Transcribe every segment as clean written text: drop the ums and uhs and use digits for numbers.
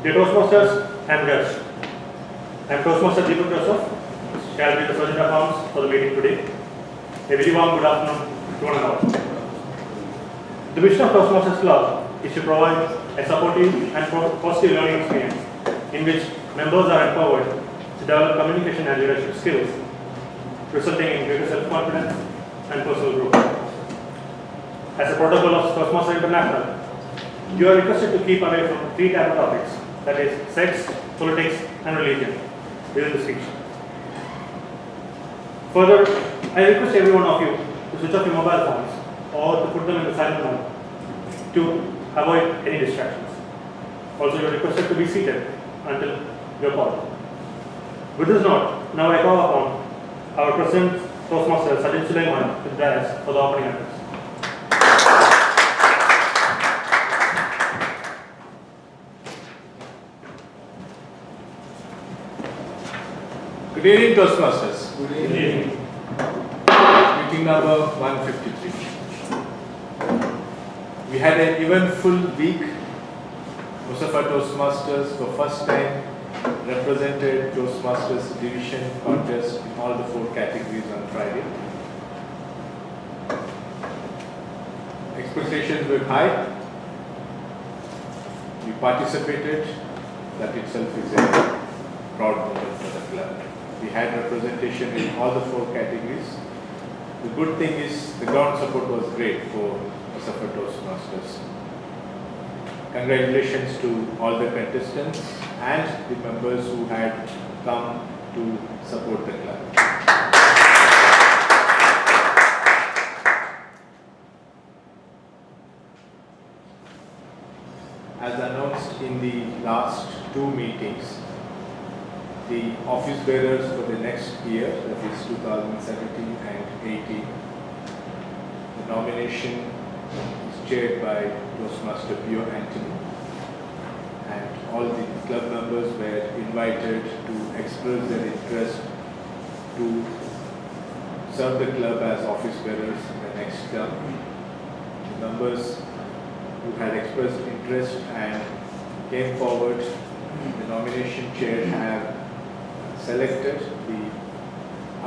Dear Toastmasters and guests, I am Toastmaster Deepak Joseph, shall be the Sergeant of Arms for the meeting today. A very warm good afternoon to one and all. The mission of Toastmasters Club is to provide a supportive and positive learning experience in which members are empowered to develop communication and leadership skills, resulting in greater self-confidence and personal growth. As a protocol of Toastmasters International, you are requested to keep away from 3 taboo topics, that is, sex, politics, and religion, within the speech. Further, I request every one of you to switch off your mobile phones or to put them in the silent mode to avoid any distractions. Also, you are requested to be seated until your call. With this note, now I call upon our President Toastmaster Sajid Sulaiman to dais for the opening address. Good evening, Toastmasters. Good evening. Meeting number 153. We had an eventful week. Mussafah Toastmasters for first time represented Toastmasters division contest in all the 4 categories on Friday. Expectations were high. We participated. That itself is a proud moment for the club. We had representation in all the 4 categories. The good thing is the ground support was great for Mussafah Toastmasters. Congratulations to all the contestants and the members who had come to support the club. As announced in the last 2 meetings, the office bearers for the next year, that is 2017 and 18. The nomination is chaired by Toastmaster Pio Anthony, and all the club members were invited to express their interest to serve the club as office bearers in the next term. The members who had expressed interest and came forward, the nomination chair have selected the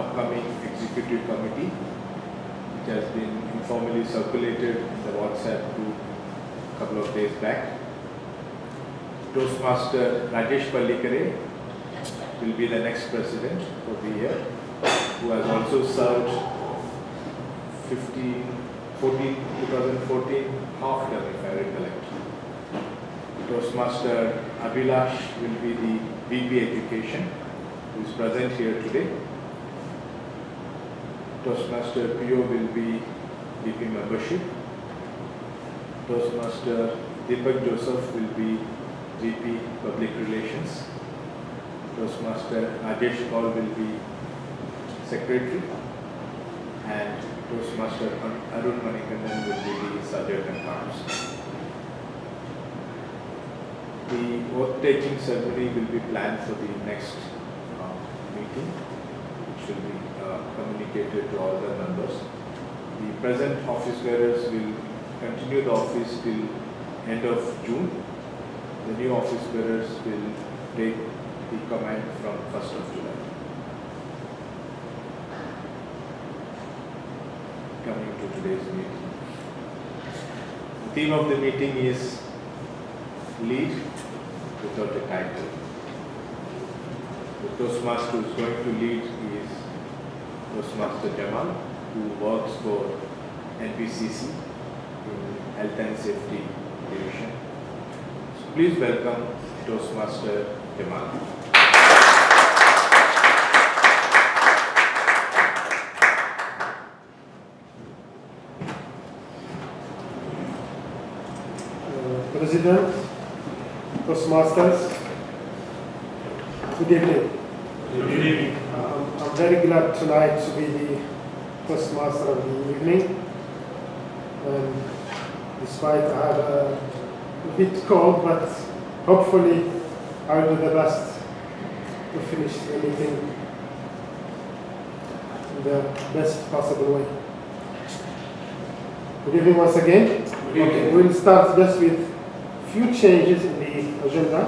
upcoming executive committee, which has been informally circulated in the WhatsApp group a couple of days back. Toastmaster Rajesh Pallikare will be the next president for the year, who has also served 2014 half term, if I recollect. Toastmaster Abhilash will be the VP Education, who is present here today. Toastmaster Pio will be VP Membership. Toastmaster Deepak Joseph will be VP Public Relations. Toastmaster Ajesh Paul will be Secretary. And Toastmaster Arun Manikandan will be the Sergeant at Arms. The oath-taking ceremony will be planned for the next meeting, which will be communicated to all the members. The present office bearers will continue the office till end of June. The new office bearers will take the command from 1st of July. Coming to today's meeting. The theme of the meeting is Lead Without a Title. The Toastmaster who is going to lead is Toastmaster Jamal, who works for NBCC in Health and Safety Division. So please welcome Toastmaster Jamal. President, Toastmasters, good evening. Good evening. I'm very glad tonight to be the Toastmaster of the evening. And despite I have a bit cold, but hopefully I will do the best to finish the meeting in the best possible way. Good evening once again. Good evening. Okay, we'll start just with few changes in the agenda.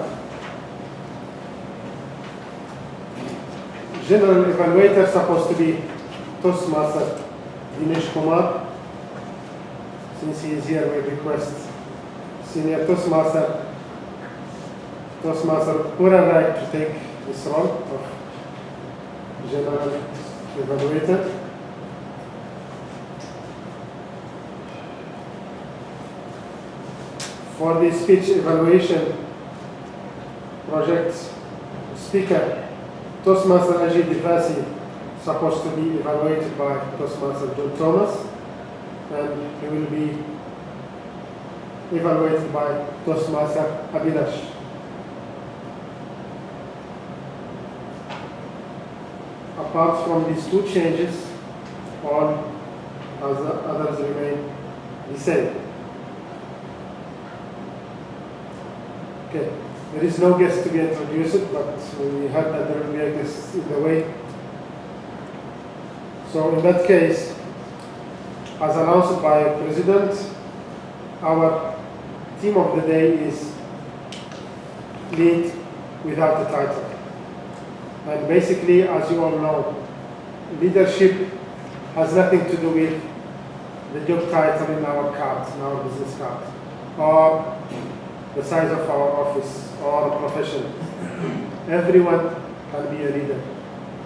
general evaluator supposed to be Toastmaster Dinesh Kumar. Since he is here, we request Senior Toastmaster Purarak to take this role of general evaluator. For the speech evaluation project speaker, Toastmaster Ajit Divasi supposed to be evaluated by Toastmaster John Thomas, and he will be evaluated by Toastmaster Abhilash. Apart from these two changes, all others remain the same. Okay, there is no guest to be introduced, but we heard that there will be a guest in the way. So in that case, as announced by President, our theme of the day is Lead Without a Title. And basically, as you all know, leadership has nothing to do with the job title in our cards, in our business cards, or the size of our office or profession. Everyone can be a leader,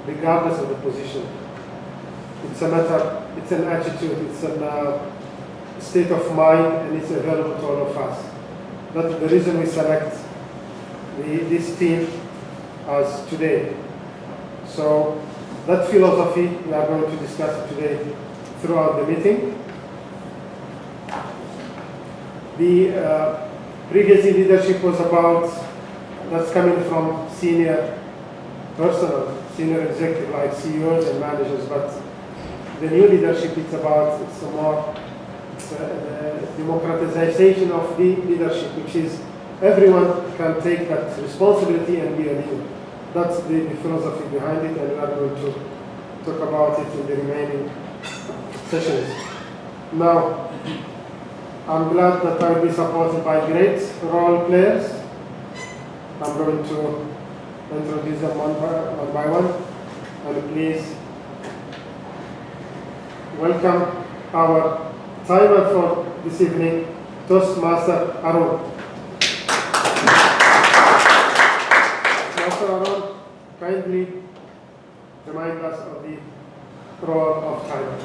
regardless of the position. It's a matter, it's an attitude, it's a state of mind, and it's available to all of us. That's the reason we select this team as today. So that philosophy we are going to discuss today throughout the meeting. The previous leadership was about, that's coming from senior personnel, senior executive like CEOs and managers, but the new leadership is about, it's more democratization of the leadership, which is everyone can take that responsibility and be a leader. That's the philosophy behind it, and we are going to talk about it in the remaining sessions. Now, I'm glad that I will be supported by great role players. I'm going to introduce them one by one, and please welcome our timer for this evening, Toastmaster Arun. Master Arun, kindly remind us of the role of timer.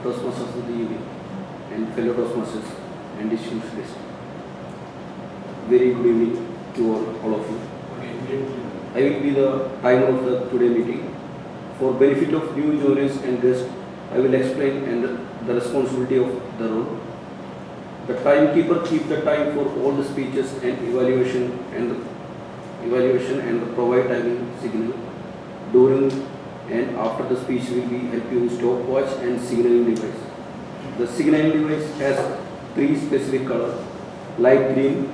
Toastmasters of the evening and fellow Toastmasters and distinguished guests. Very good evening to all of you. I will be the timer of the today meeting. For benefit of new joiners and guests, I will explain and the responsibility of the role. The timekeeper keeps the time for all the speeches and evaluation and provide timing signal during and after the speech will be help you stopwatch and signaling device. The signaling device has three specific colors: light green,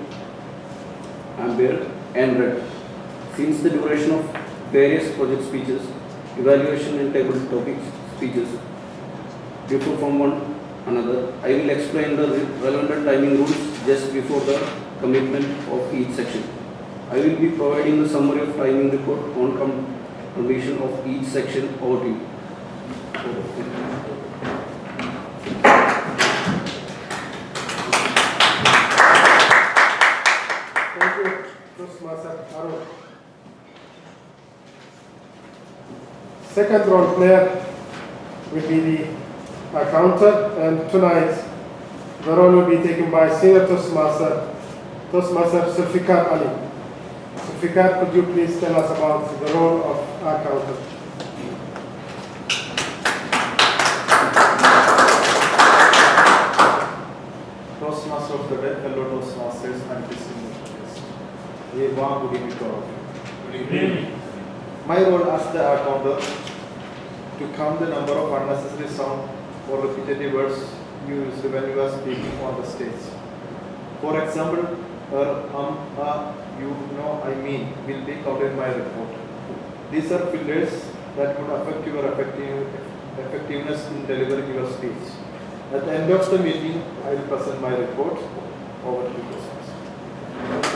amber, and red. Since the duration of various project speeches, evaluation and table topics speeches differ from one another, I will explain the relevant timing rules just before the commitment of each section. I will be providing the summary of timing report on completion of each section over to you. Thank you, Toastmaster Arun. Second role player will be the accountant, and tonight the role will be taken by Senior Toastmaster Zulfikar Ali. Zulfikar, could you please tell us about the role of accountant? Toastmaster of the day, fellow Toastmasters and distinguished guests. A warm good evening to all of you. Good evening. My role as the accountant to count the number of unnecessary sound or repetitive words used when you are speaking on the stage. For example, you know, I mean will be covered in my report. These are fillers that could affect your effectiveness in delivering your speech. At the end of the meeting, I will present my report. Over to you, Toastmasters.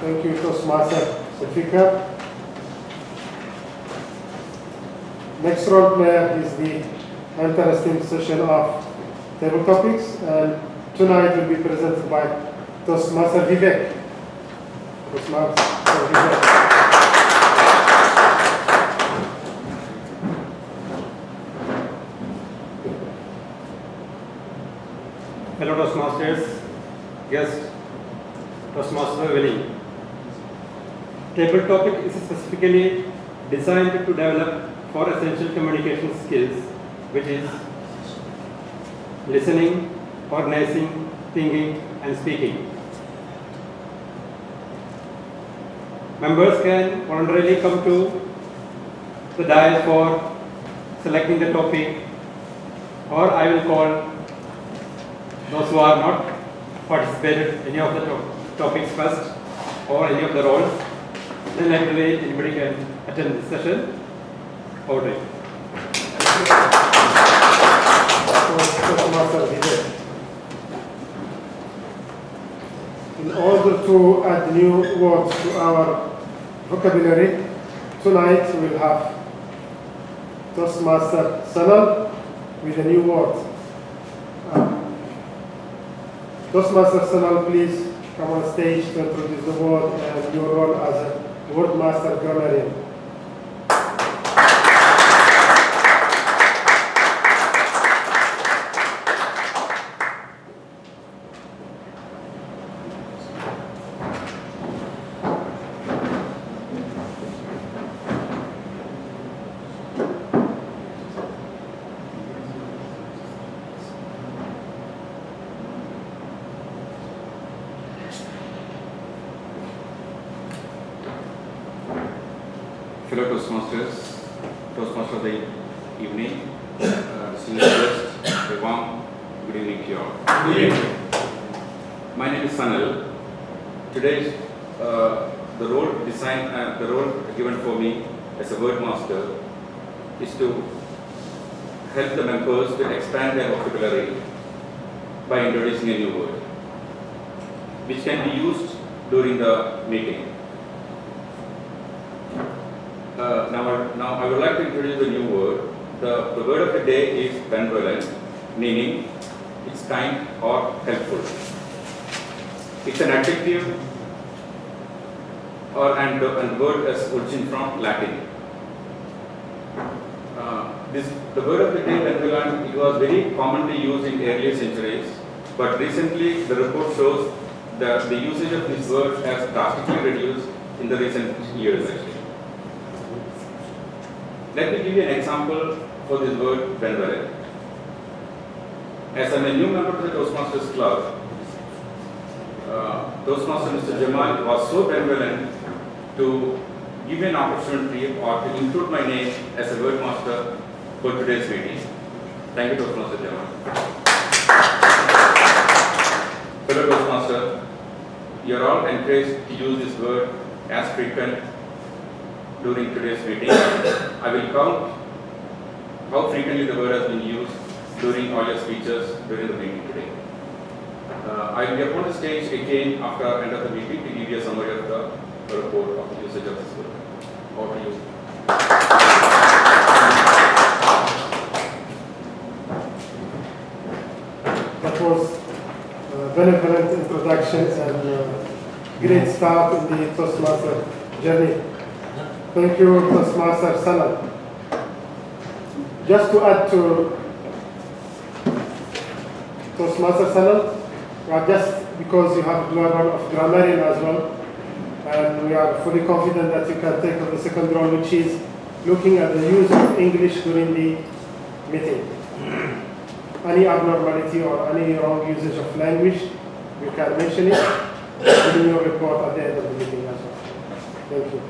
Thank you, Toastmaster Safika. Next role player is the interesting session of table topics, and tonight will be presented by Toastmaster Vivek. Toastmaster Vivek. Hello Toastmasters, guest, Toastmaster winning. Table topic is specifically designed to develop 4 essential communication skills, which is listening, organizing, thinking, and speaking. Members can voluntarily come to the dais for selecting the topic, or I will call those who are not participated in any of the topics first, or any of the roles. Then actually anybody can attend this session. Over to you. In order to add new words to our vocabulary, tonight we'll have Toastmaster Sanal with a new word. Toastmaster Sanal, please come on stage to introduce the word and your role as a word master grammarian. Fellow Toastmasters, Toastmaster of the evening, distinguished guests, a warm good evening to you all. Good evening. My name is Sanal. Today, the role given for me as a word master is to help the members to expand their vocabulary by introducing a new word, which can be used during the meeting. Now I would like to introduce a new word. The word of the day is benevolent, meaning it's kind or helpful. It's an adjective and the word is origin from Latin. The word of the day, benevolent, it was very commonly used in earlier centuries, but recently the report shows that the usage of this word has drastically reduced in the recent years actually. Let me give you an example for this word benevolent. As I'm a new member of the Toastmasters Club, Toastmaster Mr. Jamal was so benevolent to give me an opportunity or to include my name as a word master for today's meeting. Thank you, Toastmaster Jamal. Fellow Toastmaster, you are all encouraged to use this word as frequent during today's meeting. I will count how frequently the word has been used during all your speeches during the meeting today. I will be upon the stage again after the end of the meeting to give you a summary of the report of the usage of this word. Over to you. That was a benevolent introduction and great start in the Toastmaster journey. Thank you, Toastmaster Sanal. Just to add to Toastmaster Sanal, just because you have the level of grammarian as well, and we are fully confident that you can take up the second role, which is looking at the use of English during the meeting. Any abnormality or any wrong usage of language, you can mention it in your report at the end of the meeting as well. Thank you.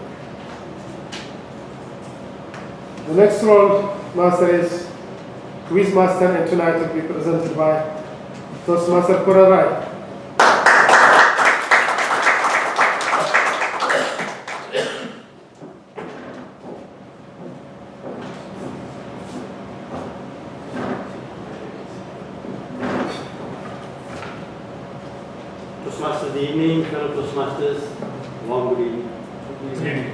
The next role master is quiz master, and tonight will be presented by Toastmaster Purarai. Toastmasters, the evening, fellow Toastmasters, Warm good evening.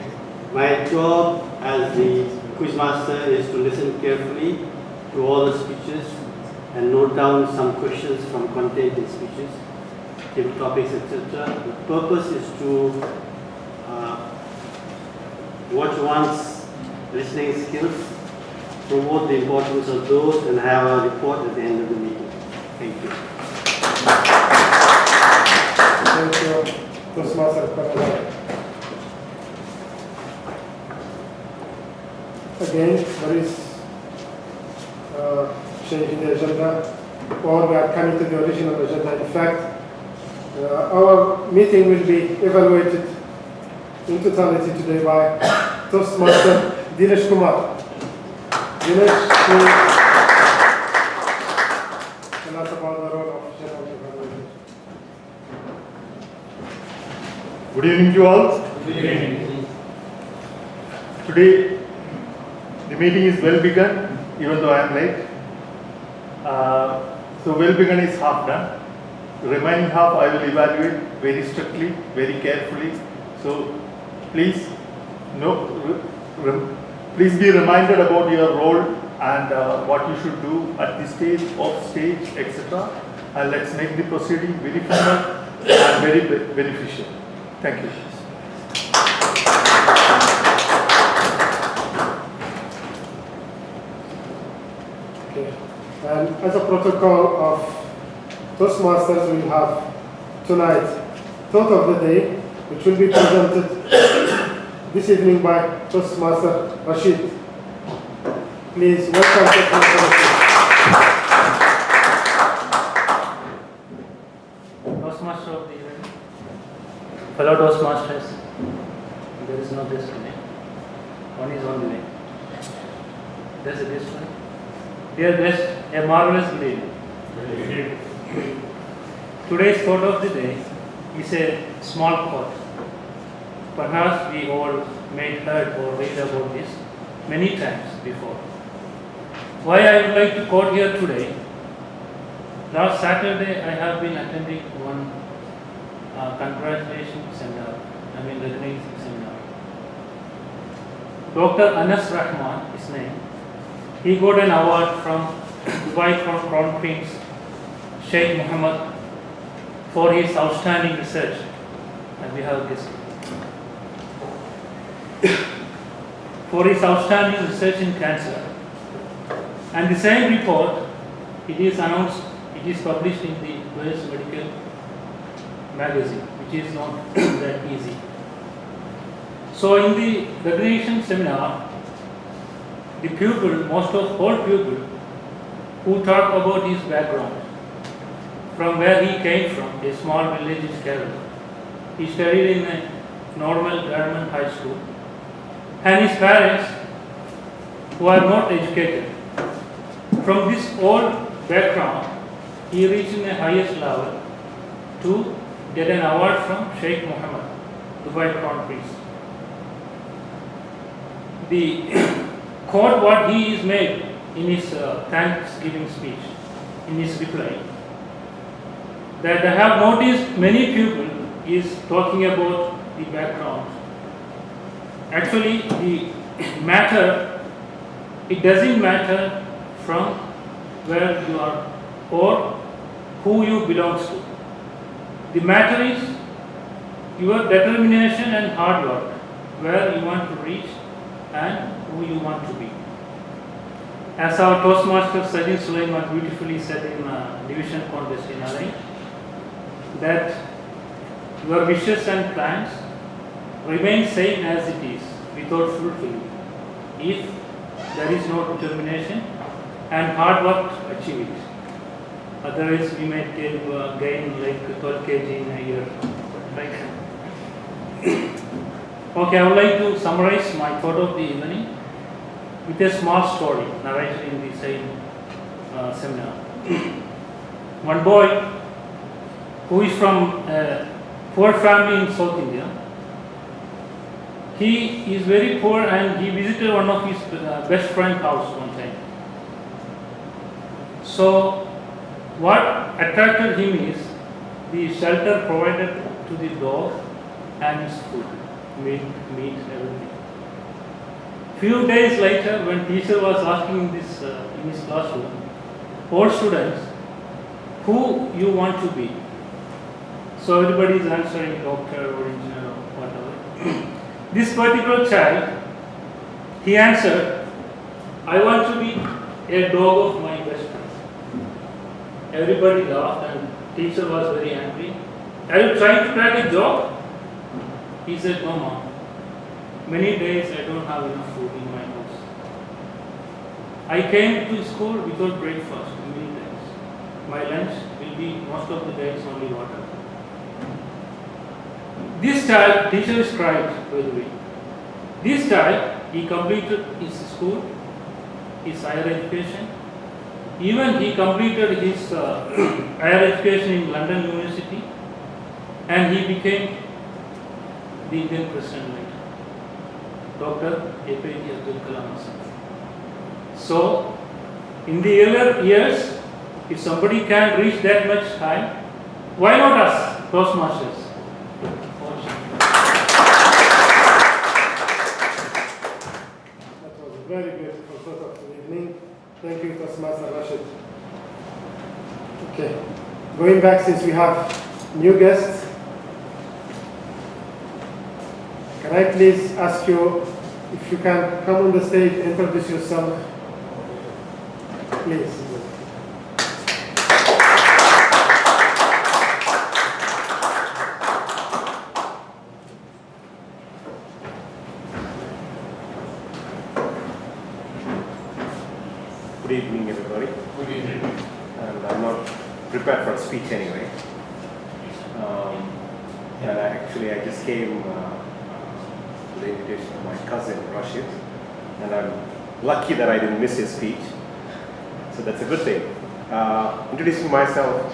My job as the quiz master is to listen carefully to all the speeches and note down some questions from content in speeches, give topics, etc. The purpose is to watch one's listening skills, promote the importance of those, and have a report at the end of the meeting. Thank you. Thank you, Toastmaster Panada. Again, there is change in the agenda, or we are coming to the original agenda. In fact, our meeting will be evaluated in totality today by Toastmaster Dinesh Kumar. Dinesh, please tell us about the role of general evaluation. Good evening to all. Good evening. Today, the meeting is well begun, even though I am late. So well begun is half done. The remaining half I will evaluate very strictly, very carefully. So please, please be reminded about your role and what you should do at this stage, off stage, etc. And let's make the proceeding very formal and very beneficial. Thank you. Okay. And as a protocol of Toastmasters, we will have tonight thought of the day, which will be presented this evening by Toastmaster Rashid. Please welcome Toastmaster Rashid. Toastmaster of the evening. Fellow Toastmasters, there is no guest today. One is on the way. There's a guest one. Dear guest, a marvelous good evening. Today's thought of the day is a small quote. Perhaps we all may heard or read about this many times before. Why I would like to quote here today. Last Saturday I have been attending one congratulations seminar, recognition seminar. Dr. Anas Rahman, his name, he got an award from Dubai Crown Prince Sheikh Mohammed for his outstanding research, and we have this. For his outstanding research in cancer. And the same report, it is announced, it is published in the Wales Medical magazine, which is not that easy. So in the recognition seminar, the pupil, most of all pupil, who talk about his background, from where he came from, a small village in Kerala. He studied in a normal government high school, and his parents, who are not educated. From this old background, he reached in the highest level to get an award from Sheikh Mohammed, Dubai Crown Prince. The quote what he is made in his Thanksgiving speech, in his reply, that I have noticed many people is talking about the background. Actually, the matter, it doesn't matter from where you are or who you belong to. The matter is your determination and hard work, where you want to reach and who you want to be. As our Toastmaster Sajid Sulaiman beautifully said in division contest in LA, that your wishes and plans remain same as it is without fulfilling if there is no determination and hard work to achieve it. Otherwise, we may gain like 12 kg in a year. Right? Okay, I would like to summarize my thought of the evening with a small story narrated in the same seminar. One boy who is from a poor family in South India, he is very poor and he visited one of his best friend's house one time. So what attracted him is the shelter provided to the dog and his food, meat, everything. Few days later, when teacher was asking this in his classroom, all students, who you want to be? So everybody is answering doctor or engineer or whatever. This particular child, he answered, I want to be a dog of my best friend. Everybody laughed and teacher was very angry. Are you trying to crack a joke? He said, no mom. Many days I don't have enough food in my house. I came to school without breakfast many times. My lunch will be most of the days only water. This child, teacher is cried by the way. This child, he completed his school, his higher education. Even he completed his higher education in London University, and he became the Indian president later, Dr. APJ Abdul Kalam Azad. So, in the earlier years, if somebody can reach that much high, why not us, Toastmasters? That was a very beautiful thought of the evening. Thank you, Toastmaster Rashid. Okay, going back, since we have new guests, can I please ask you if you can come on the stage, introduce yourself, please. Good evening, everybody. Good evening. And I'm not prepared for a speech anyway. And I just came to the invitation of my cousin Rashid, and I'm lucky that I didn't miss his speech. So that's a good thing. Introducing myself,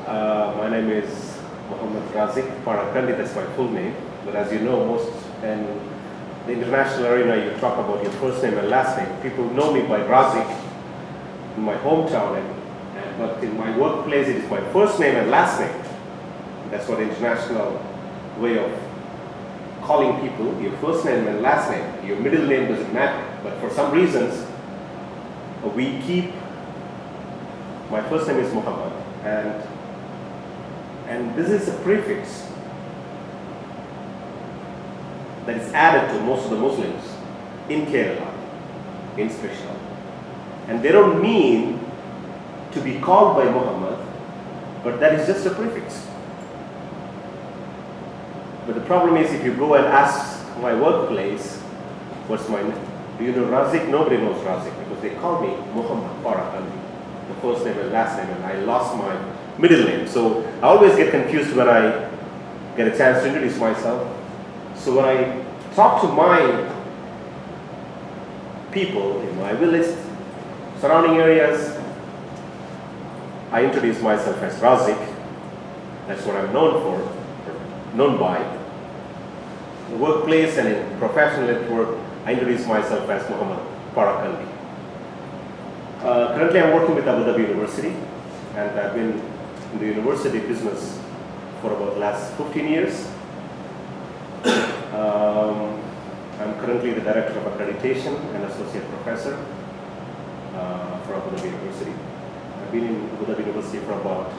my name is Muhammad Razik Parakandi, that's my full name. But as you know, most in the international arena, you talk about your first name and last name. People know me by Razik in my hometown, but in my workplace, it is my first name and last name. That's what the international way of calling people, your first name and last name. Your middle name doesn't matter. But for some reasons, we keep, my first name is Muhammad, and this is a prefix that is added to most of the Muslims in Kerala, in special. And they don't mean to be called by Muhammad, but that is just a prefix. But the problem is, if you go and ask my workplace, what's my name? Do you know Razik? Nobody knows Razik because they call me Muhammad Farakandi, the first name and last name, and I lost my middle name. So I always get confused when I get a chance to introduce myself. So when I talk to my people in my village, surrounding areas, I introduce myself as Razik. That's what I'm known by. In the workplace and in professional network, I introduce myself as Muhammad Parakandi. Currently, I'm working with Abu Dhabi University, and I've been in the university business for about the last 15 years. I'm currently the Director of Accreditation and Associate Professor for Abu Dhabi University. I've been in Abu Dhabi University for about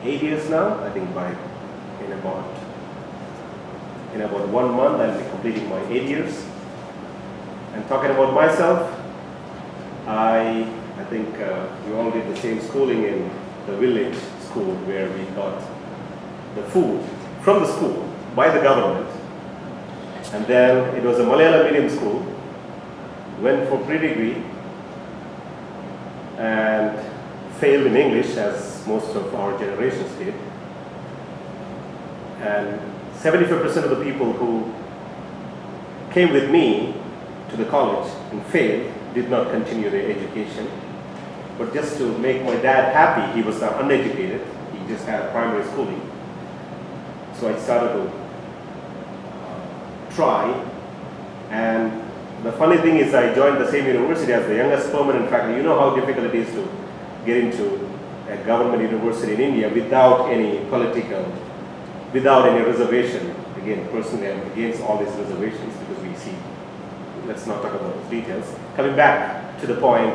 8 years now. I think in about 1 month I'll be completing my 8 years. And talking about myself, I think we all did the same schooling in the village school where we got the food from the school by the government. And then it was a Malayalam medium school, went for pre-degree and failed in English as most of our generations did. And 75% of the people who came with me to the college and failed did not continue their education. But just to make my dad happy, he was uneducated, he just had primary schooling. So I started to try, and the funny thing is I joined the same university as the youngest permanent faculty. You know how difficult it is to get into a government university in India without any political without any reservation. Again, personally, I'm against all these reservations because we see, let's not talk about those details. Coming back to the point,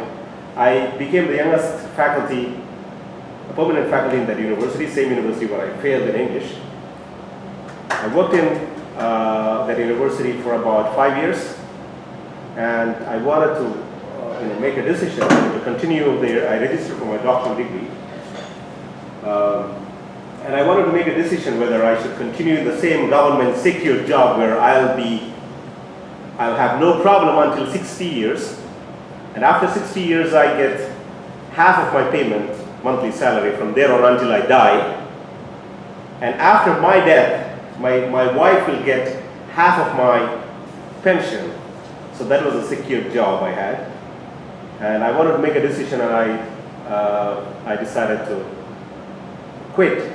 I became the youngest faculty, a permanent faculty in that university, same university where I failed in English. I worked in that university for about 5 years, and I wanted to make a decision to continue there. I registered for my doctoral degree. And I wanted to make a decision whether I should continue in the same government secure job where I'll have no problem until 60 years. And after 60 years, I get half of my payment, monthly salary, from there on until I die. And after my death, my wife will get half of my pension. So that was a secure job I had. And I wanted to make a decision, and I decided to quit,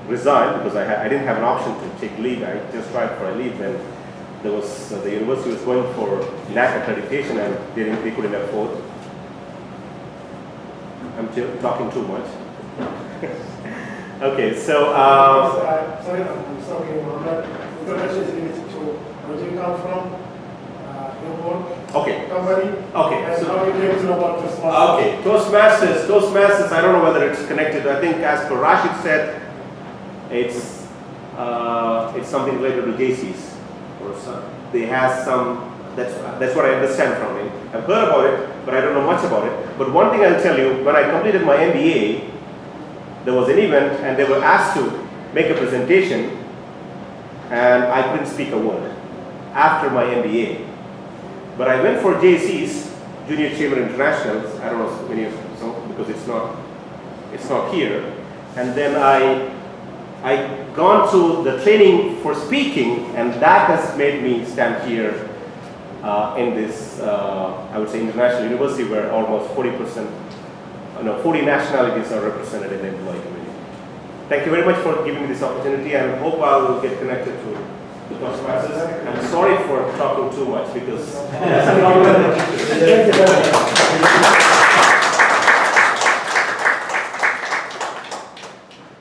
resign, because I didn't have an option to take leave. I just tried for a leave, then there was the university was going for NAC accreditation, and they couldn't afford. I'm talking too much. Okay, so sorry, I'm sorry, Mohammed. Introduction is limited to where you come from, your work, okay, company, okay, and so how you came to know about Toastmasters. okay, Toastmasters. I don't know whether it's connected. I think, as per Rashid said, it's something related to JCs, or some. They have some. That's what I understand from him. I've heard about it, but I don't know much about it. But one thing I'll tell you: when I completed my MBA, there was an event, and they were asked to make a presentation, and I couldn't speak a word after my MBA. But I went for JCs, Junior Chamber Internationals. I don't know many of some because it's not here. And then I gone to the training for speaking, and that has made me stand here in this, I would say, international university where almost 40 nationalities are represented in the employee community. Thank you very much for giving me this opportunity, and hope I will get connected to the Toastmasters. I'm sorry for talking too much because that's a problem.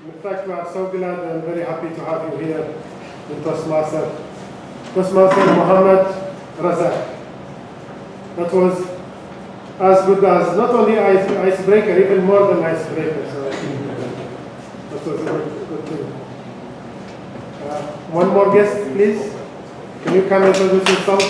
In fact, we are so glad and very happy to have you here in Toastmaster. Toastmaster Mohammed Razak. That was as good as not only icebreaker, even more than icebreaker. So that was a good thing. One more guest, please. Can you come and introduce yourself?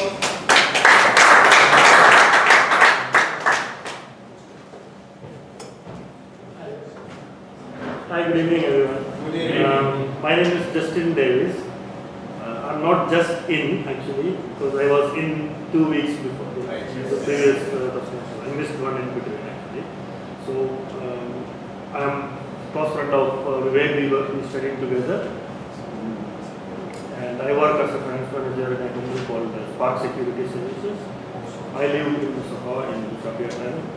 Hi, good evening, everyone. Good evening. My name is Justin Davis. I'm not just in, actually, because I was in 2 weeks before the previous Toastmasters. I missed one in between, actually. So, I'm close friend of Vivek. We were studying together. And I work as a finance manager in a company called Spark Security Services. I live in Mussafah in Mussafah,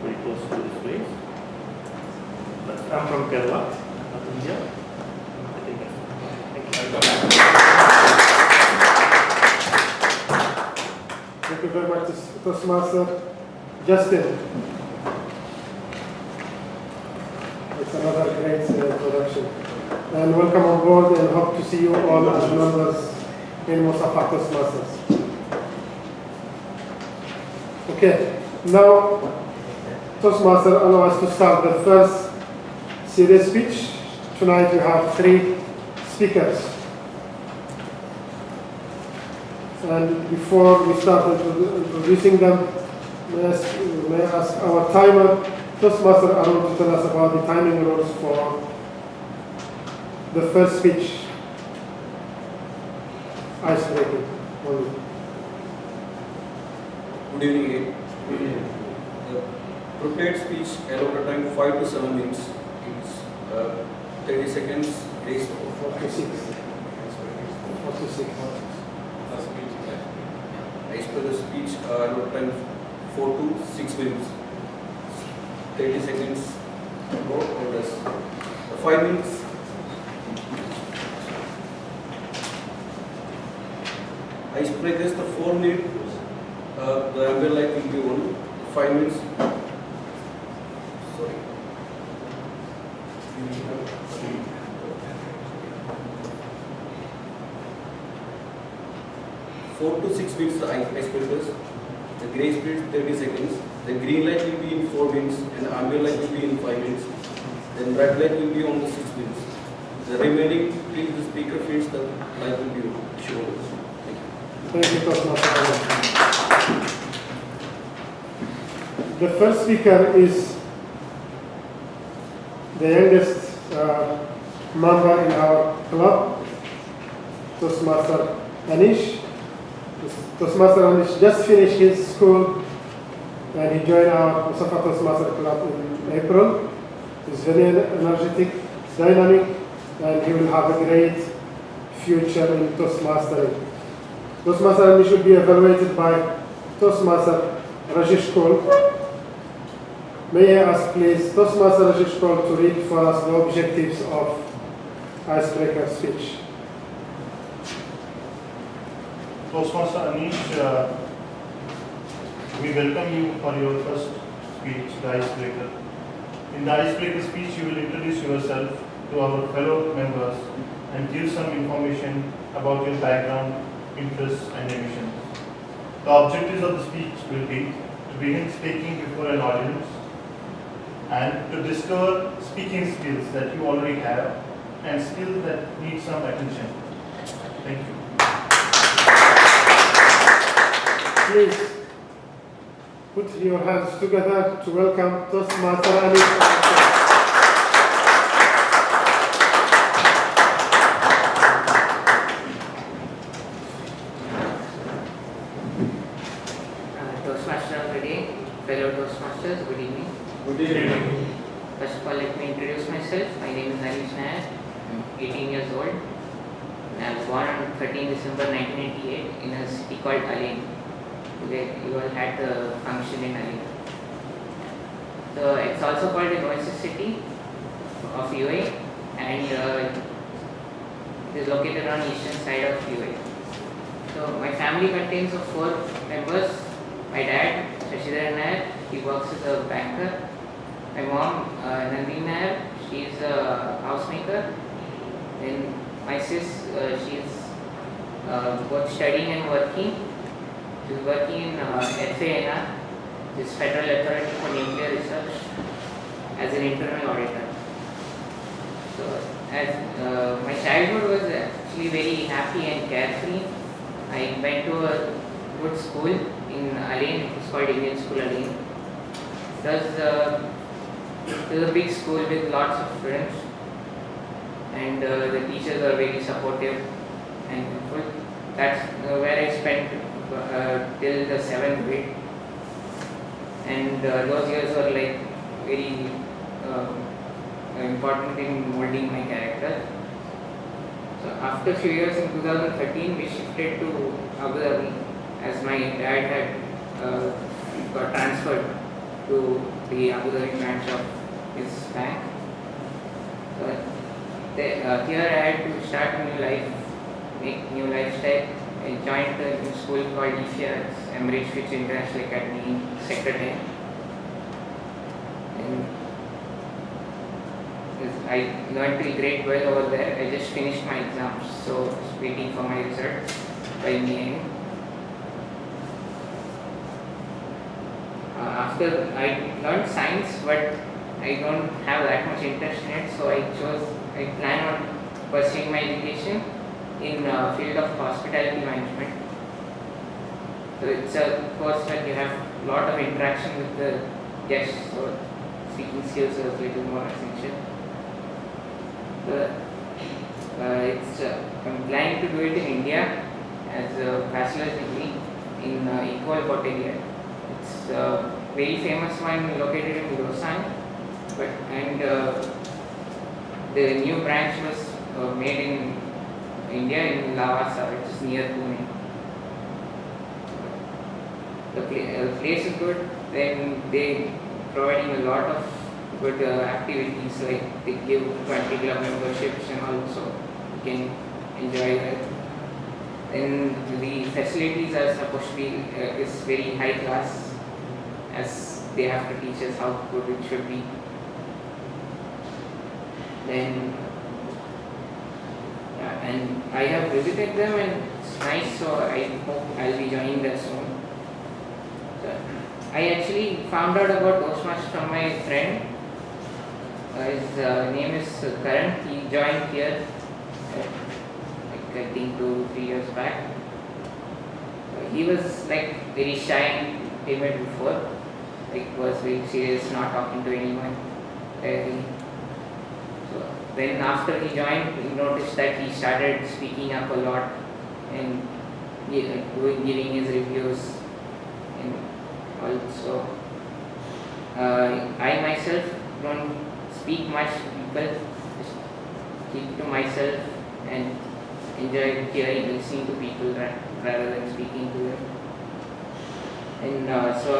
very close to this place. But I'm from Kerala, India. I think that's it. Thank you very much, Toastmaster Justin. It's another great introduction. And welcome on board, and hope to see you all as members in Mussafah Toastmasters. Okay, now Toastmaster allow us to start the first serious speech. Tonight we have 3 speakers. And before we start introducing them, may I ask our timer, Toastmaster Arun, to tell us about the timing rules for the first speech. Icebreaking only. Good evening. The prepared speech allowed time 5 to 7 minutes. It's 30 seconds. 46. 46. As per the speech, allowed time 4 to 6 minutes. 30 seconds more or less. 5 minutes. Icebreakers, the 4 minute, the amber light will be on. 5 minutes. Sorry. 4 to 6 minutes the ice filters, the grey speed 30 seconds, the green light will be in 4 minutes and ambient light will be in 5 minutes, then red light will be on the 6 minutes. The remaining till the speaker feeds the light will be shown. Thank you, Toastmaster. The first speaker is the youngest member in our club, Toastmaster Anish. Toastmaster Anish just finished his school and he joined our Mussafah Toastmaster club in April. He's very energetic, dynamic, and he will have a great future in Toastmastering. Toastmaster Anish will be evaluated by Toastmaster Rajesh Kaul. May I ask please Toastmaster Rajesh Kaul to read for us the objectives of icebreaker speech. Toastmaster Anish, we welcome you for your first speech, the icebreaker. In the icebreaker speech, you will introduce yourself to our fellow members and give some information about your background, interests and ambitions. The objectives of the speech will be to begin speaking before an audience and to discover speaking skills that you already have and skills that need some attention. Thank you. Please put your hands together to welcome Toastmaster Anish. Toastmaster of the day, fellow Toastmasters, good evening. Good evening. First of all, let me introduce myself. My name is Anish Nair. I'm 18 years old. I was born on 13 December 1988 in a city called Alain. You all had the function in Alain. So it's also called the Oasis City of UAE, and it is located on eastern side of UAE. So my family contains of 4 members. My dad, Shashidhar Nair, he works as a banker. My mom, Nandini Nair, she is a housemaker. Then my sis, she is both studying and working. She is working in FANR, this Federal Authority for Nuclear Research, as an internal auditor. So, as my childhood was actually very happy and carefree. I went to a good school in Alain. It was called Indian School Alain. It was a big school with lots of students, and the teachers are very supportive and helpful. That's where I spent till the 7th grade, and those years were like very important in molding my character. So after a few years in 2013, we shifted to Abu Dhabi as my dad had got transferred to the Abu Dhabi branch of his bank. Here I had to start a new life, make new lifestyle. I joined a new school called IFIA, Emirates Fitch International Academy, Sector 10. And I learned till grade 12 over there. I just finished my exams, so I was waiting for my result by May. After I learned science, but I don't have that much interest in it, so I plan on pursuing my education in field of hospitality management. So it's a course that you have a lot of interaction with the guests, so speaking skills are a little more essential. I'm planning to do it in India as a bachelor's degree in Equal Hotelier. It's a very famous one located in Lausanne, and the new branch was made in India in Lavasa, which is near Pune. The place is good. Then they providing a lot of good activities, like they give 20 club memberships and also you can enjoy that. Then the facilities are supposed to be is very high class, as they have to teach us how good it should be. Then and I have visited them and it's nice, so I hope I'll be joining them soon. So, I actually found out about Toastmasters from my friend. His name is Karan. He joined here, I think 2-3 years back. He was like very shy and timid before, like was very serious, not talking to anyone. So then after he joined, we noticed that he started speaking up a lot and giving his reviews. And also, I myself don't speak much to people, just keep to myself and enjoy hearing, listening to people rather than speaking to them. And so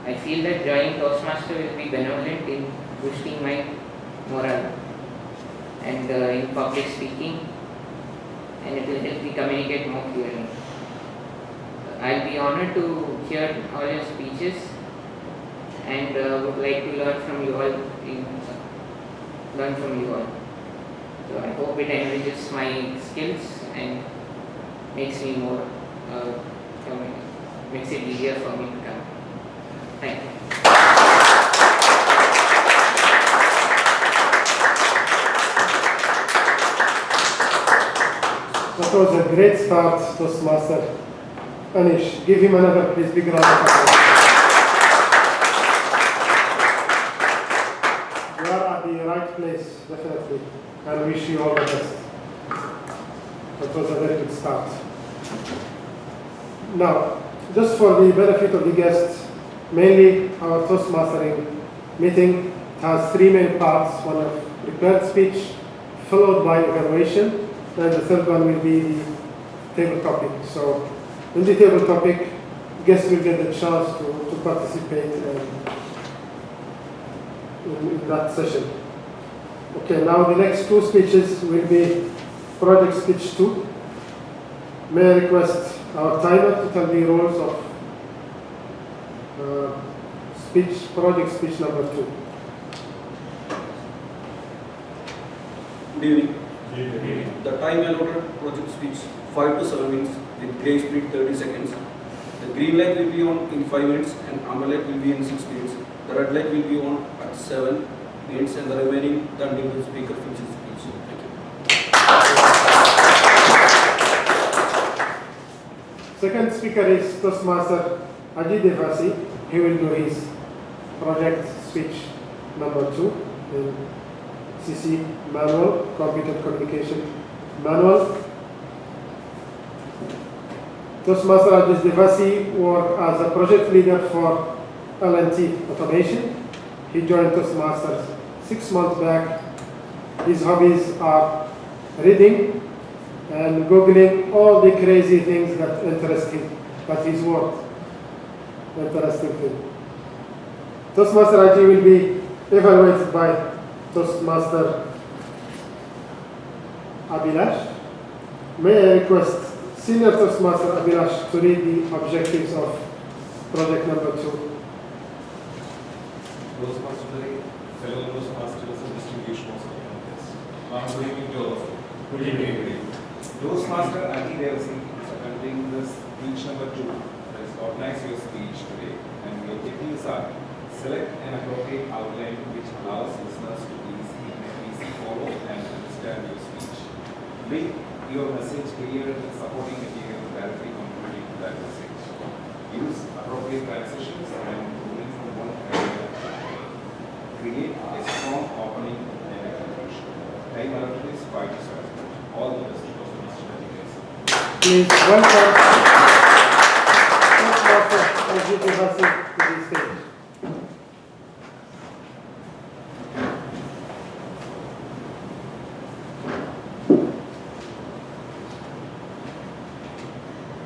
I feel that joining Toastmaster will be benevolent in boosting my morale and in public speaking, and it will help me communicate more clearly. I'll be honored to hear all your speeches and would like to learn from you all. So I hope it enriches my skills and makes me more, makes it easier for me to come. Thank you. That was a great start, Toastmaster. Anish, give him another please, big round of applause. You are at the right place, definitely, and wish you all the best. That was a very good start. Now, just for the benefit of the guests, mainly our Toastmastering meeting has three main parts. One of prepared speech, followed by evaluation, and the third one will be the table topic. So, in the table topic, guests will get the chance to participate in that session. Okay, now the next two speeches will be project speech 2. May I request our timer to tell the rules of project speech number 2. Good evening. The time allotted project speech 5 to 7 minutes with grace period 30 seconds. The green light will be on in 5 minutes and amber light will be in 6 minutes. The red light will be on at 7 minutes and the remaining until the speaker finishes speech. Thank you. Second speaker is Toastmaster Ajit Devasi. He will do his project speech number 2 in CC manual, computer communication manual. Toastmaster Ajit Devasi worked as a project leader for L&T Automation. He joined Toastmasters 6 months back. His hobbies are reading and Googling all the crazy things that interest him, but his work interesting thing. Toastmaster Ajit will be evaluated by Toastmaster Abhilash. May I request Senior Toastmaster Abhilash to read the objectives of project number 2. Toastmasters, fellow Toastmasters and distinguished Toastmasters. Good evening to all of you. Good evening. Toastmaster Ajit Devasi is attending this speech number 2. That is, organize your speech today, and your objectives are: select an appropriate outline which allows listeners to easy follow and understand your speech. Make your message clear with supporting material directly contributing to that message. Use appropriate transitions and moving from one area to another. Create a strong opening and a conclusion. Time allotted is 5 to 7. All the best to Toastmaster Ajit. Please welcome Toastmaster Ajit Devasi to the stage.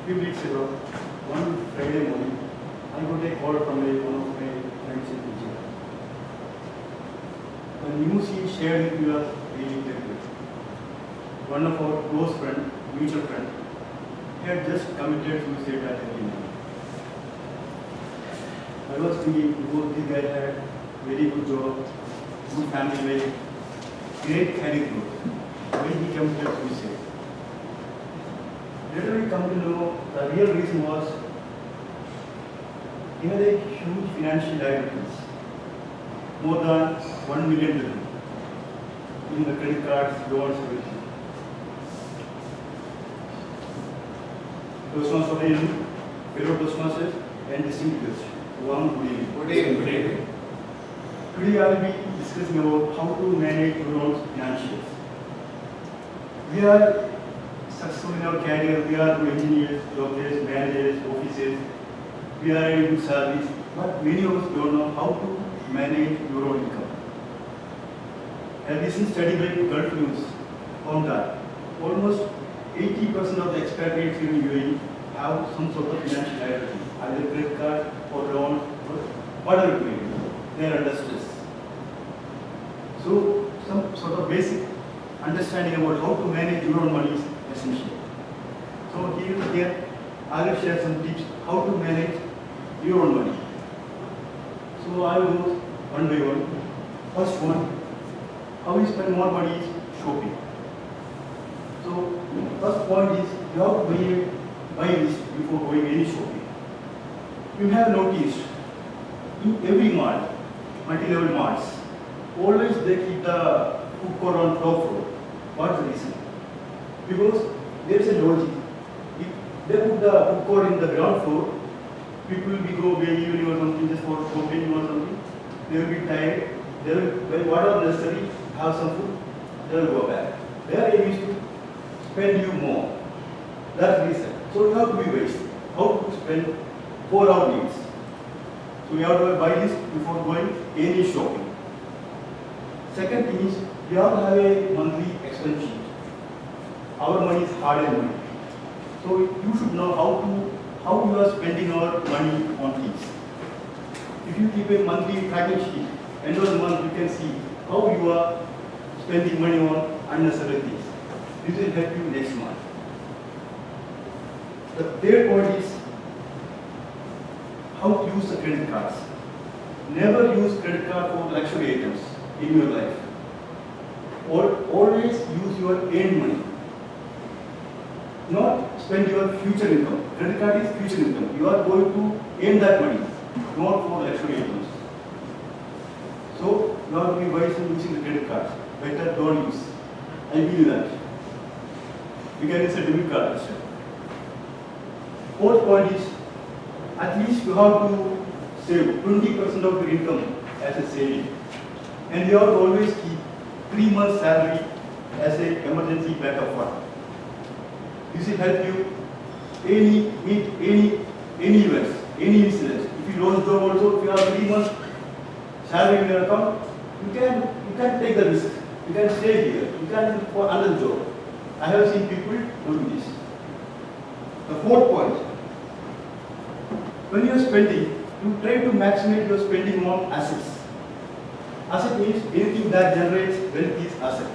Few weeks ago, one Friday morning, I got a call from one of my friends in India. The news he shared with me was really terrible. One of our close friend, mutual friend, he had just committed suicide at early morning. I was thinking, this guy had very good job, good family life, great career growth. Why he committed suicide? later we come to know the real reason was he had a huge financial liabilities, more than 1 million dirham in the credit cards, loans, everything. Toastmasters, fellow Toastmasters, and distinguished guests. One good evening. Good evening. Today I will be discussing about how to manage your own financials. We are successful in our career, we are engineers, doctors, managers, officers, we are in good service, but many of us don't know how to manage your own income. A recent study by Gulf News found that almost 80% of the expatriates in UAE have some sort of financial liability, either credit card or loan or whatever it may be. They are under stress. So, some sort of basic understanding about how to manage your own money is essential. So, here I will share some tips how to manage your own money. So, I will go one by one. First one, how we spend more money is shopping. So, first point is you have to buy this before going any shopping. You have noticed in every mall, multi-level malls, always they keep the food court on top floor. What's the reason? Because there is a logic. If they put the food court in the ground floor, people will be go away evening or something just for shopping or something. They will be tired. They will, when whatever necessary, have some food, they will go back. Their aim is to spend you more. That's the reason. So you have to be wise. How to spend for our needs. So you have to buy this before going any shopping. Second thing is you have to have a monthly expense sheet. Our money is hard-earned money. So you should know how you are spending our money on things. If you keep a monthly tracking sheet, end of the month you can see how you are spending money on unnecessary things. This will help you next month. The third point is how to use the credit cards. Never use credit card for luxury items in your life. Or always use your earned money. Not spend your future income. Credit card is future income. You are going to earn that money, not for luxury items. So you have to be wise in using the credit cards. Better don't use. I believe that. You can use a debit card instead. Fourth point is, at least you have to save 20% of your income as a saving. And you have to always keep 3 months salary as an emergency backup fund. This will help you meet any events, any incidents. If you lose job also, if you have 3 months salary in your account, you can take the risk. You can stay here. You can look for another job. I have seen people doing this. The fourth point, when you are spending, you try to maximize your spending on assets. Asset means anything that generates wealth is asset.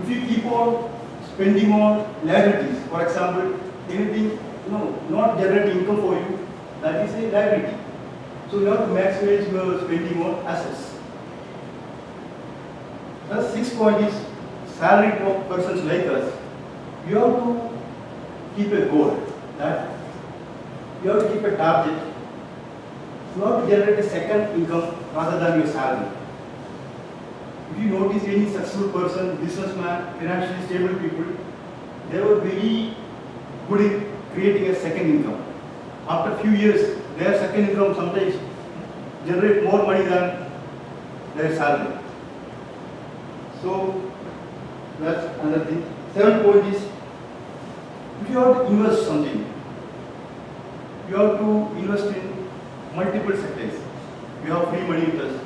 If you keep on spending on liabilities, for example, anything not generating income for you, that is a liability. So you have to maximize your spending on assets. The sixth point is salaried persons like us. You have to keep a goal, that you have to keep a target. You have to generate a second income rather than your salary. If you notice any successful person, businessman, financially stable people, they were very good in creating a second income. After a few years, their second income sometimes generate more money than their salary. So that's another thing. Seventh point is, if you have to invest something, you have to invest in multiple sectors. You have free money with us.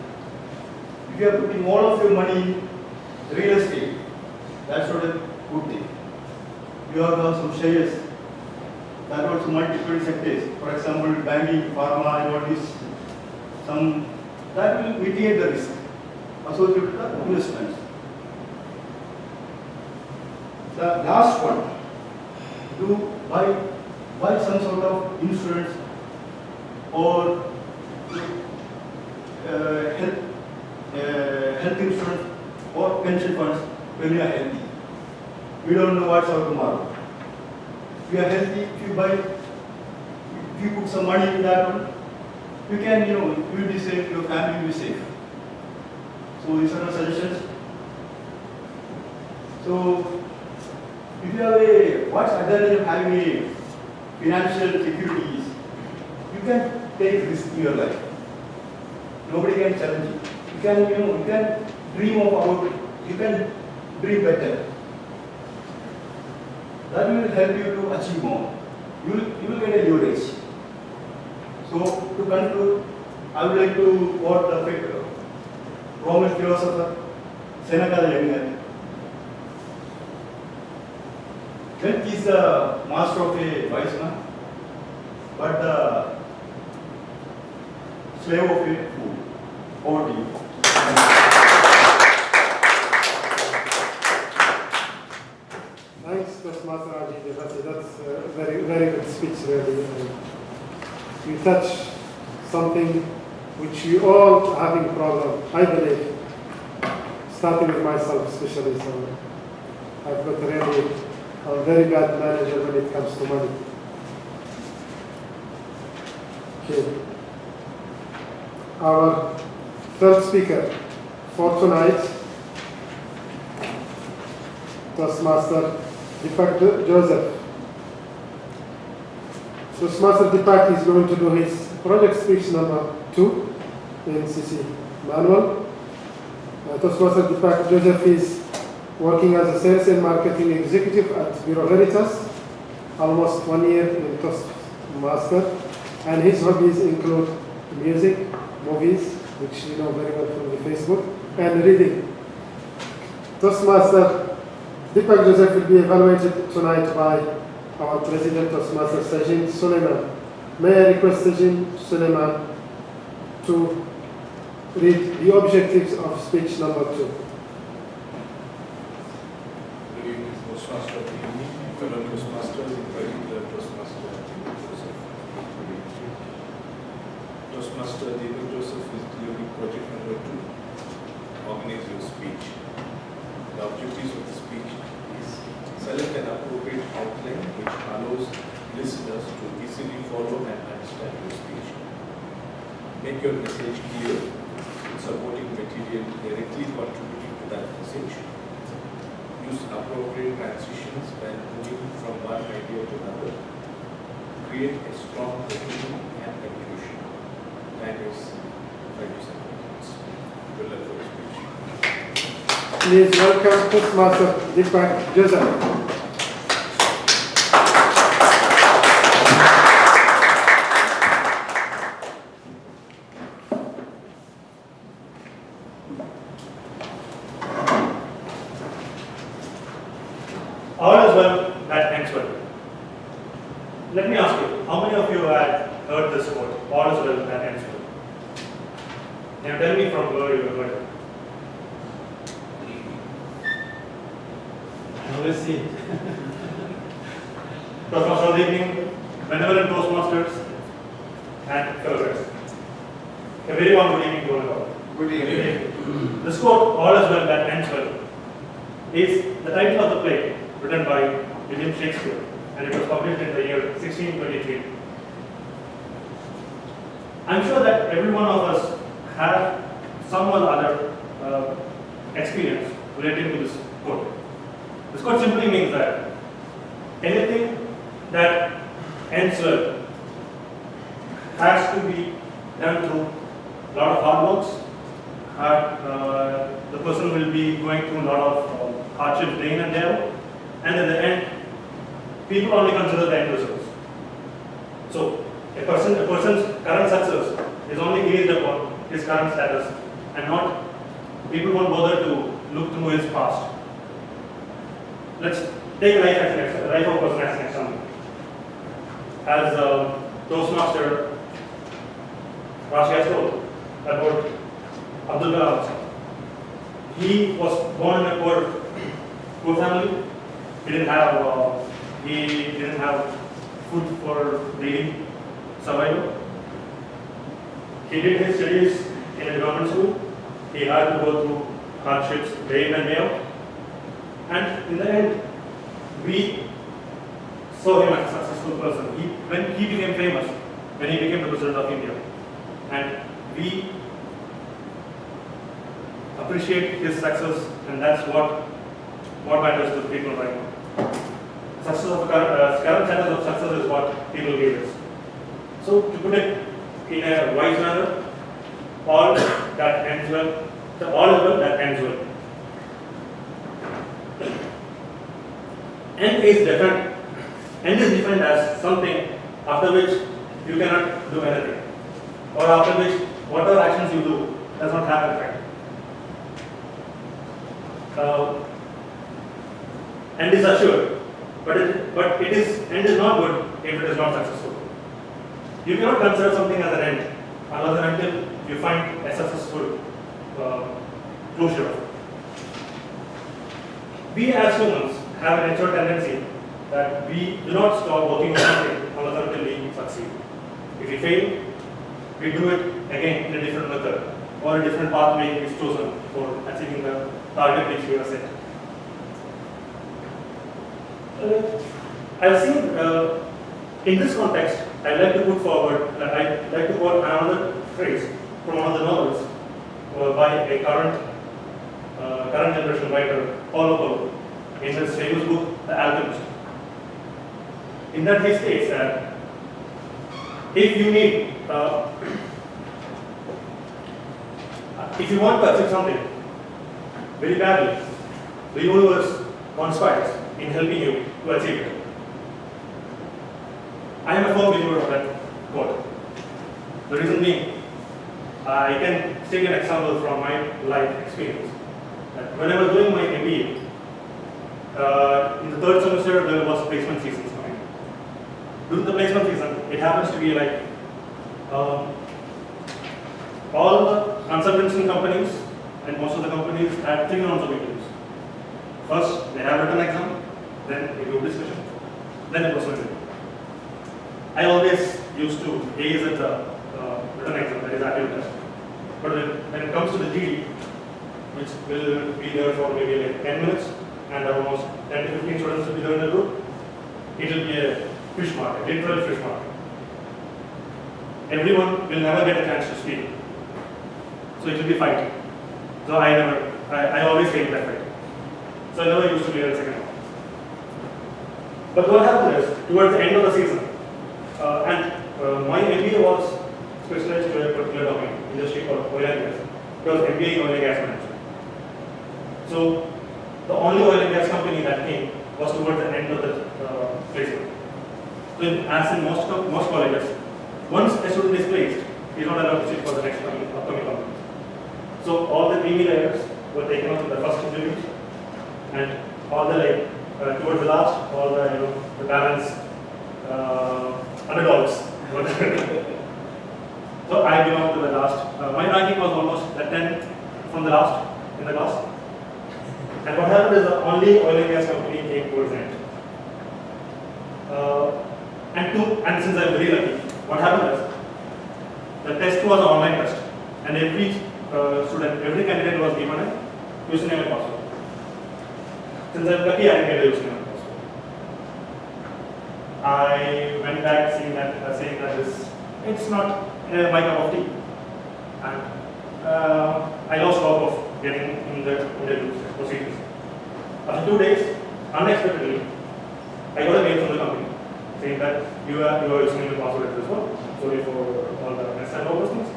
If you are putting all of your money in real estate, that's not a good thing. You have to have some shares. That also multiple sectors. For example, banking, pharma, and all this. That will mitigate the risk associated with the investments. The last one, do buy some sort of insurance or health insurance or pension funds when you are healthy. We don't know what's our tomorrow. if you are healthy, if you buy, if you put some money in that one, you can, you will be safe, your family will be safe. So these are the suggestions. So if you have what's advantage of having a financial security is, you can take risk in your life. Nobody can challenge you. You can, you can dream about, you can dream better. That will help you to achieve more. You will get a leverage. So to conclude, I would like to quote the Roman philosopher Seneca the Younger. Wealth is the master of a wise man, but the slave of a fool. Over to you. Thanks, Toastmaster Ajit. That's a very, very good speech, really. You touch something which we all are having problem, I believe, starting with myself especially. So I've got really a very bad manager when it comes to money. Okay. Our third speaker for tonight, Toastmaster Deepak Joseph. Toastmaster Deepak is going to do his project speech number 2 in CC manual. Toastmaster Deepak Joseph is working as a sales and marketing executive at Bureau Veritas, almost 1 year in Toastmaster, and his hobbies include music, movies, which you know very well from the Facebook, and reading. Toastmaster Deepak Joseph will be evaluated tonight by our President Toastmaster Sajid Suleiman. May I request Sajid Suleiman to read the objectives of speech number 2. Good evening, Toastmaster of the evening, fellow Toastmasters, in particular Toastmaster Deepak Joseph. Toastmaster Deepak Joseph is delivering project number 2, organize your speech. The objectives of the speech is select an appropriate outline which allows listeners to easily follow and understand your speech. Make your message clear, supporting material directly contributing to that message. Use appropriate transitions when moving from one idea to another. Create a strong opening and conclusion. Time is 5 to 7 minutes. Good luck for your speech. Please welcome Toastmaster Deepak Joseph. All is well that ends well. Let me ask you, how many of you had heard this quote? All is well that ends well. Now tell me from where you heard it. We'll see. Toastmasters of the evening, benevolent Toastmasters and fellow guests. A very warm good evening to all of you. Good evening. This quote, all is well that ends well, is the title of the play written by William Shakespeare, and it was published in the year 1623. I'm sure that every one of us had some or other experience relating to this quote. This quote simply means that anything that ends well has to be done through a lot of hard works. The person will be going through a lot of hardships day in and day out, and at the end, people only consider the end results. So, a person's current success is only gauged upon his current status, and not people won't bother to look through his past. Let's take life of a person as an example. As Toastmaster Rashi has told about Abdul Kalam. He was born in a poor family. He didn't have food for daily survival. He did his studies in a government school. He had to go through hardships day in and day out. And in the end, we saw him as a successful person. When he became famous, when he became the President of India. And we appreciate his success, and that's what matters to people right now. Success of current status of success is what people give us. So to put it in a wise manner, all that ends well, so all is well that ends well. End is defined. End is defined as something after which you cannot do anything, or after which whatever actions you do does not have effect. End is assured, but end is not good if it is not successful. You cannot consider something as an end unless and until you find a successful closure of it. We as humans have a natural tendency that we do not stop working on something unless until we succeed. If we fail, we do it again in a different method or a different pathway is chosen for achieving the target which we have set. I've seen in this context, I'd like to put forward, I'd like to quote another phrase from one of the novels by a current generation writer, Paulo, in his famous book, The Alchemist. In that he states that if you need, if you want to achieve something very badly, the universe conspires in helping you to achieve it. I am a firm believer of that quote. The reason being, I can take an example from my life experience. When I was doing my MBA, in the third semester there was placement seasons coming. During the placement season, it happens to be like all the consultancy companies and most of the companies had 3 rounds of interviews. First, they have written exam, then a group discussion, then a personal interview. I always used to ace at the written exam, that is aptitude test. But when it comes to the GD, which will be there for maybe like 10 minutes, and almost 10 to 15 students will be there in the group, it will be a fish market, literal fish market. Everyone will never get a chance to speak. So it will be fighting. So I always failed that fight. So I never used to clear the second one. But what happened is, towards the end of the season, my MBA was specialized to a particular domain, industry called oil and gas. It was MBA in oil and gas management. So the only oil and gas company that came was towards the end of the placement. So as in most colleges, once a student is placed, he is not allowed to sit for the next upcoming company. So all the creamy layers were taken out in the first interview, and all the towards the last, all the the balance underdogs. So I belong to the last. My ranking was almost the 10th from the last in the class. And what happened is the only oil and gas company came towards the end. And since I'm very lucky, what happened is the test was an online test, and every student, every candidate was given a username and password. Since I'm lucky, I didn't get a username and password. I went back saying that it's not my cup of tea, and I lost hope of getting in the interview procedures. After 2 days, unexpectedly, I got a mail from the company saying that you are username and password at this one. Sorry for all the mess and all those things.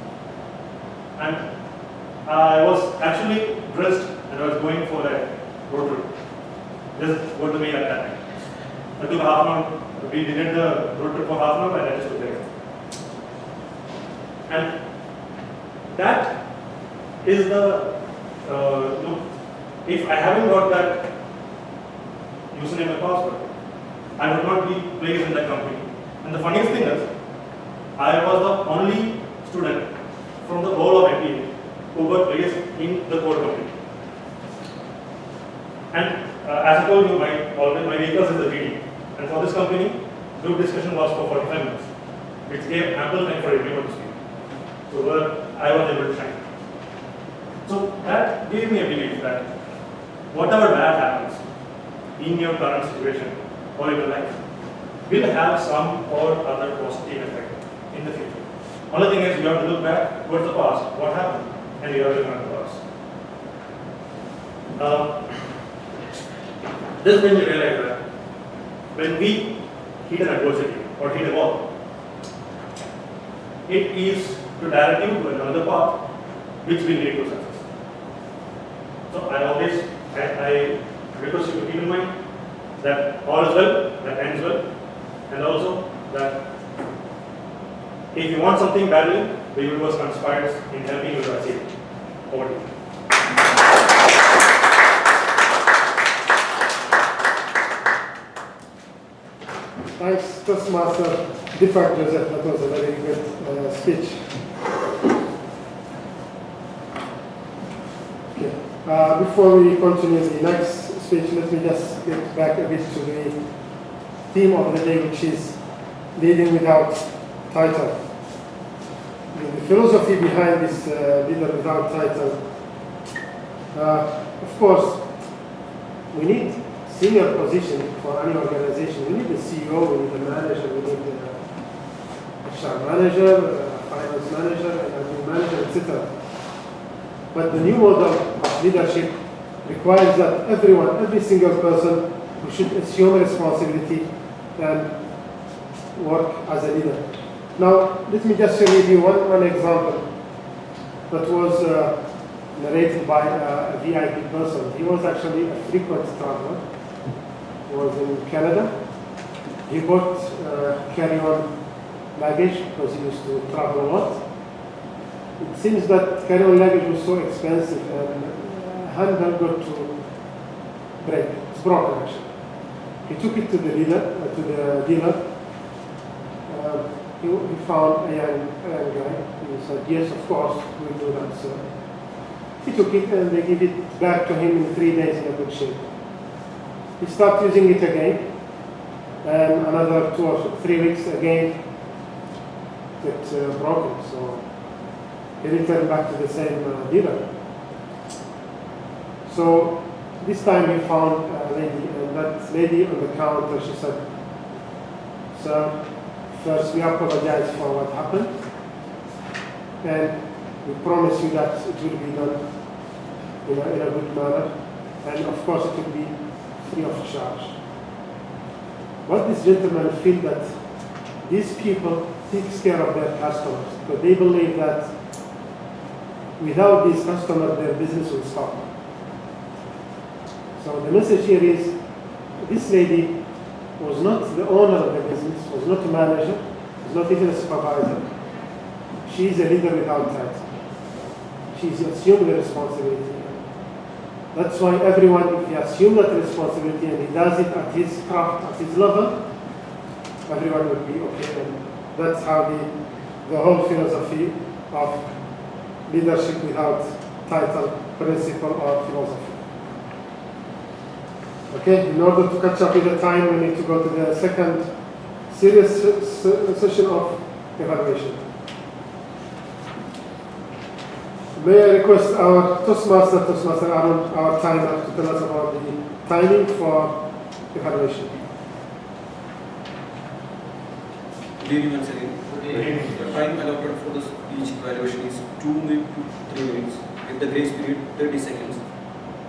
And I was actually dressed and I was going for a road trip. Just got the mail at that time. I took half an hour. We did the road trip for half an hour and I just took the exam. And that is the if I haven't got that username and password, I would not be placed in that company. And the funniest thing is, I was the only student from the whole of MBA who got placed in the core company. And as I told you, my vehicle is the GD. And for this company, group discussion was for 45 minutes, which gave ample time for everyone to speak. So I was able to shine. So that gave me a belief that whatever bad happens in your current situation or in your life, will have some or other positive effect in the future. Only thing is, you have to look back towards the past, what happened, and you have to learn the past. This made me realize that when we hit an adversity or hit a wall, it is to direct you to another path which will lead to success. So I request you to keep in mind that all is well, that ends well, and also that if you want something badly, the universe conspires in helping you to achieve it. Over to you. Thanks, Toastmaster Deepak Joseph. That was a very good speech. Okay. Before we continue the next speech, let me just get back a bit to the theme of the day, which is leading without title. The philosophy behind this leader without title, of course, we need senior position for any organization. We need a CEO, we need a manager, we need a HR manager, a finance manager, an admin manager, etc. But the new model of leadership requires that everyone, every single person, who should assume responsibility and work as a leader. Now, let me just share with you one example that was narrated by a VIP person. He was actually a frequent traveler. He was in Canada. He bought carry-on luggage because he used to travel a lot. It seems that carry-on luggage was so expensive and handle got to break. It's broken actually. He took it to the dealer. He found a young guy. He said, yes, of course, we'll do that, sir. He took it and they gave it back to him in 3 days in a good shape. He started using it again, and another 2 or 3 weeks again, it's broken. So he returned back to the same dealer. So this time he found a lady, and that lady on the counter, she said, sir, first we apologize for what happened, and we promise you that it will be done in a good manner, and of course it will be free of charge. But this gentleman feel that these people take care of their customers, but they believe that without these customers their business will stop. So the message here is, this lady was not the owner of the business, was not a manager, was not even a supervisor. She is a leader without title. She's assumed the responsibility. That's why everyone, if he assumes that responsibility and he does it at his craft, at his level, everyone will be okay. And that's how the whole philosophy of leadership without title, principle, or philosophy. Okay, in order to catch up with the time, we need to go to the second serious session of evaluation. May I request our Toastmaster Aaron, our timer, to tell us about the timing for evaluation. Good evening once again. The time allotted for the speech evaluation is 2 minutes to 3 minutes, with the grace period 30 seconds.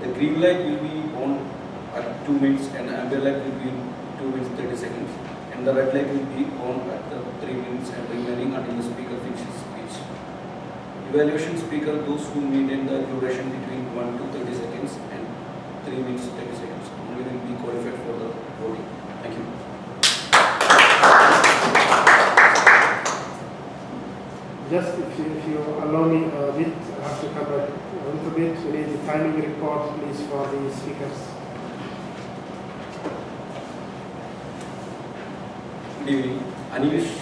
The green light will be on at 2 minutes and the amber light will be 2 minutes 30 seconds, and the red light will be on at the 3 minutes and remaining until the speaker finishes speech. Evaluation speaker, those who maintain the duration between 1 to 30 seconds and 3 minutes 30 seconds only will be qualified for the voting. Thank you. Just if you allow me a bit, I have to come back a little bit. We need the timing report, please, for the speakers. Good evening. Anish